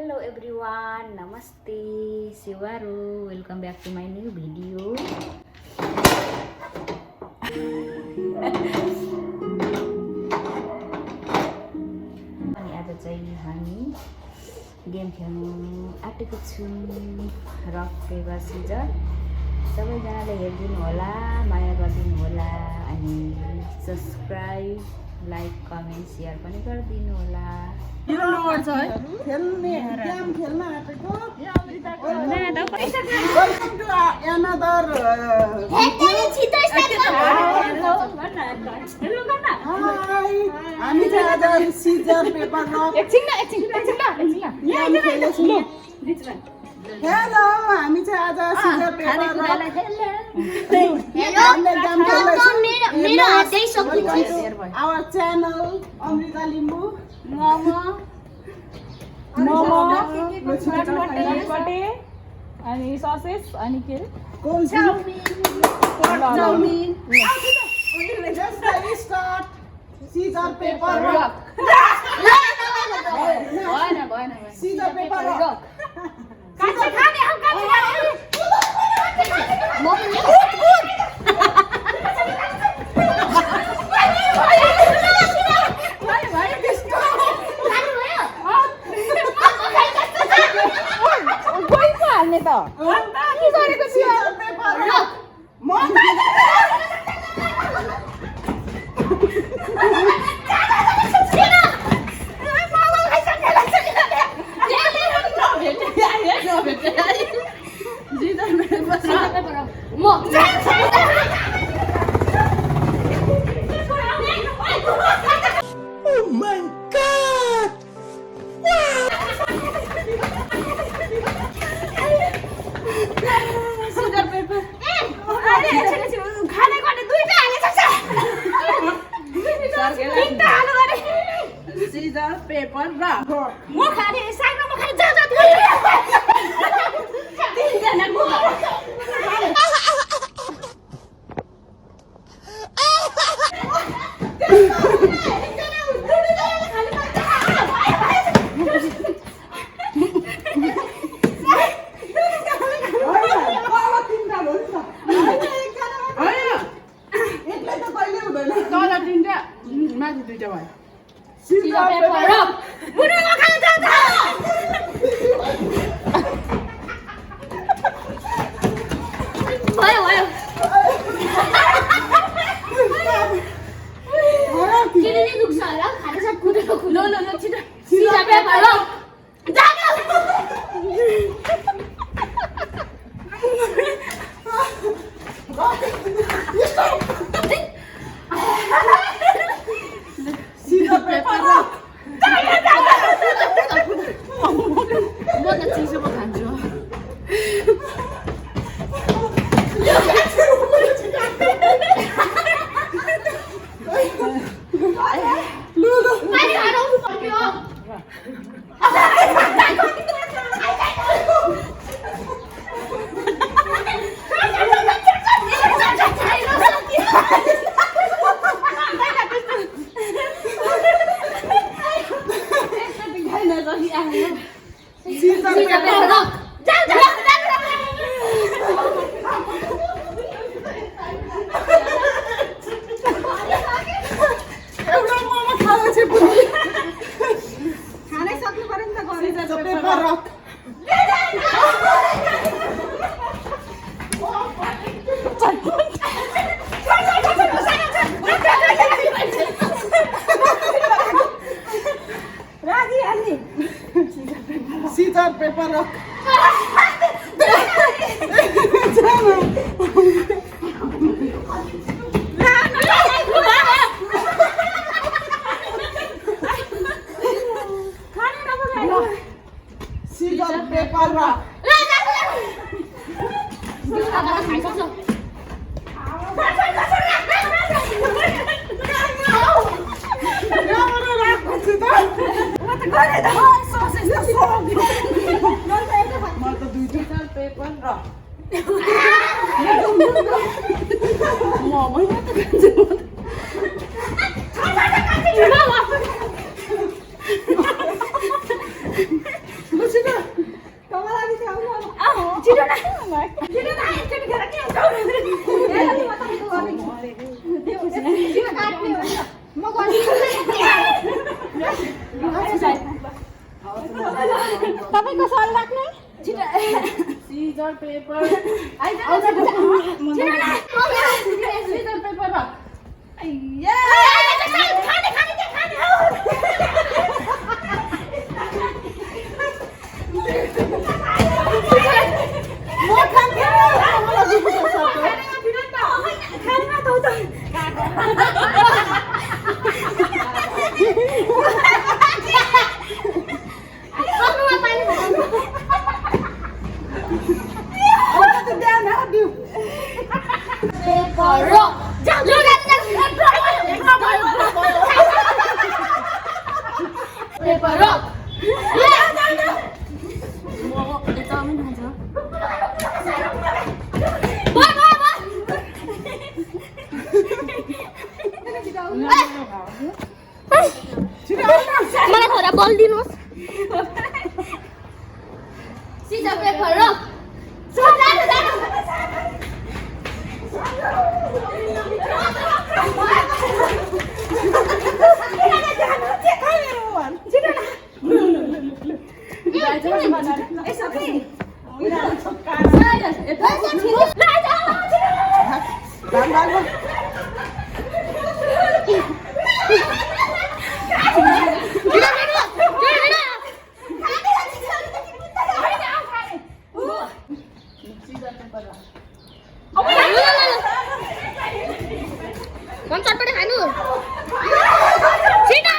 Hello everyone, namaste, Siwaru, welcome back to my new video. अनि आज चाहिँ हामी गेम खेल्नु आँटेको छौँ रक पेपर सिजर। सबैजनाले हेरिदिनु होला, माया गरिदिनु होला अनि सब्स्क्राइब, लाइक, कमेन्ट, सेयर पनि गरिदिनु होला। वेलकम टु अनदर हामी चाहिँ आज सिजर पेपर रक हेलो हामी चाहिँ आज scissor paper our channel Amrita Limbu momo चटपटे अनि ससेस अनि के chowmein just start scissor paper rock scissor paper rock काट्छ खाने हम काट्छ हाल्ने त के गरेको छु paper rock Oh my God! Sugar paper अरे खाने गर्ने दुईटा हालेछ तीनटा हाल्नु गरे सिजर पेपर रक म खाने साइडमा म खाने जा तीनजना म माथि दुईटा भयो सिजर पेपर रक बुढामा खाने जान्छ भयो भयो किन नि दुख्छ होला खाने साथ कुदेको खुलो लो लो छिटो सिजर पेपर रक जानु सिजर पेपर रक म त चिसो पो खान्छु पानी हाल्नु पर्यो सिजर पेपर रक एउटा मोमो खानु छ बुझी खानै सक्नु पर्यो नि त सिजर पेपर रक राजी हाल्ने scissor paper rock scissor paper rock paper rock तपाईको सल लाग्ने scissor paper scissor paper rock मलाई थोड़ा बल दिनुहोस् सिजर पेपर रक चटपटे खानु छिटो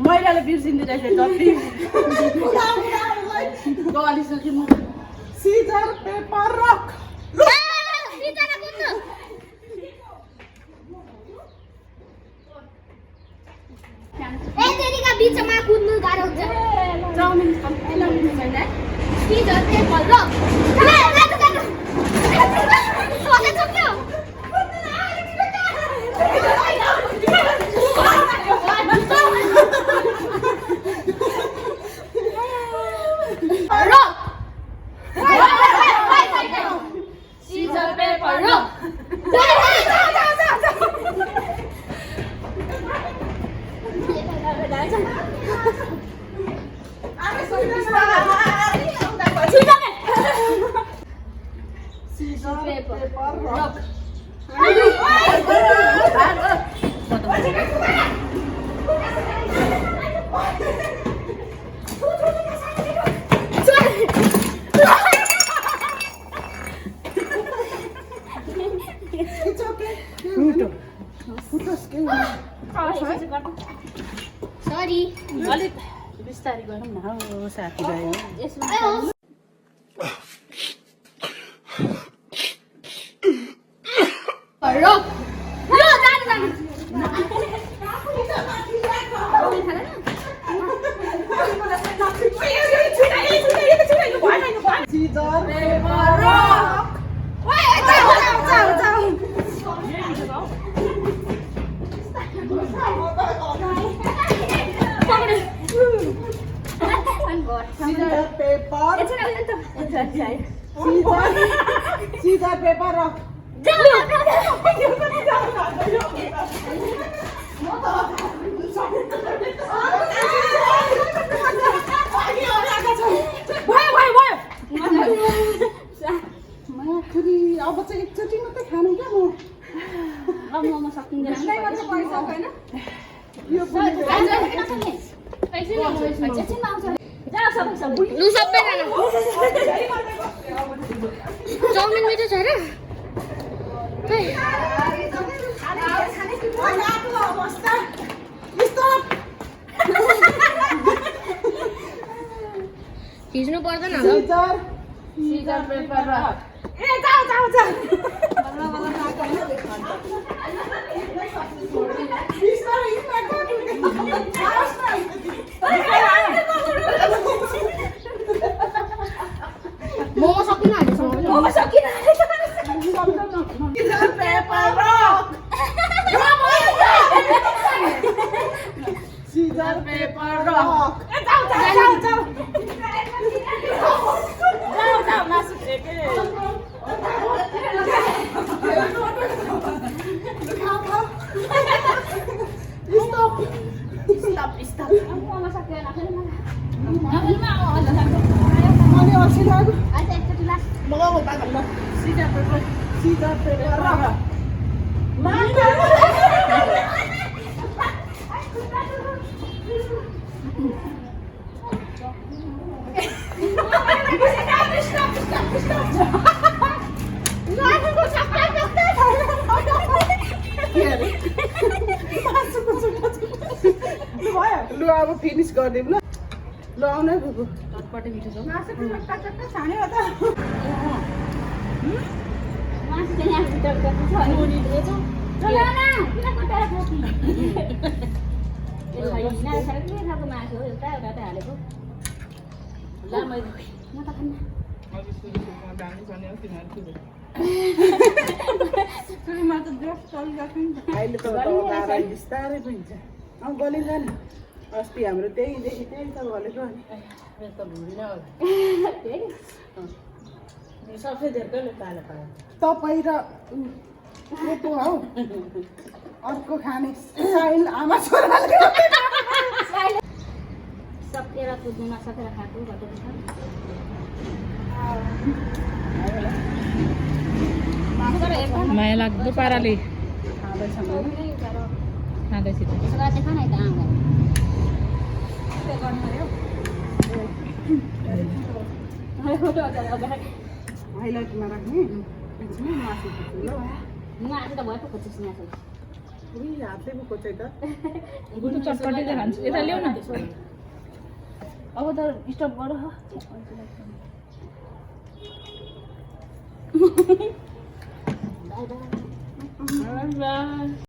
मैलाले बिर्सिँदै रहेछ जति गलिसक्यो म सिजर पेपर रक बीचमा कुद्नु गाह्रो हुन्छ चाउमिन छैन सिजर पेपर रक सरी अलिक बिस्तारै गरौँ न हो साथी भाइ सिजर पेपर रक अब चाहिँ एकचोटि मात्रै खानु क्या म सकिँदैन लु सबैजना चाउमिन मिठो छ र खिच्नु पर्दैन होला सिजर पेपर रक ए जाऊ जाऊ जाऊ बिस्तारै मोमो सकिन हालेछ मोमो सकिन scissor paper rock scissor paper rock ए जाऊ जाऊ जाऊ जाऊ जाऊ जाऊ मासु के Stop. मोमो सकिन आफैले मलाई Mane अल्छी लाग्यो आज एकचोटि लास्ट मगाऊ पागल सिजर पेपर रक लु अब फिनिस गरिदिउँ ल ल आउन है फुपू चटपटे मिठो छ मासु टक्क छान्यो त मासु चाहिँ यहाँ भित्र छ नुनी दिएछ ल न किन कोटेर खोकी यो होइन साह्रै के खालको मासु हो एउटा त हालेको ल मैले म त खान्न अहिले त गाह्रो बिस्तारै पिन्छ गलिन्छ नि अस्ति हाम्रो त्यहीदेखि त्यही त गलेको अनि मेरो त भुँडी होला सबसे धेरै कालो पायो तपाईँ र को हौ अर्को खाने साइल आमा छोराले सकेर कुद्नु नसकेर खाएको घटेको छ माया लाग्दो पाराले खाँदैछन् खाँदैछ त्यसो गर्दा खान है त आउँदा हाइलाइटमा राख्ने एकछिन मासु खोज्छु ल म आज त भयो पो खोज्छु मासु उही हातले पो खोज्छ त गुटु चटपटे चाहिँ खान्छु यता ल्याउ न अब त स्टप गर बाई बाई बाई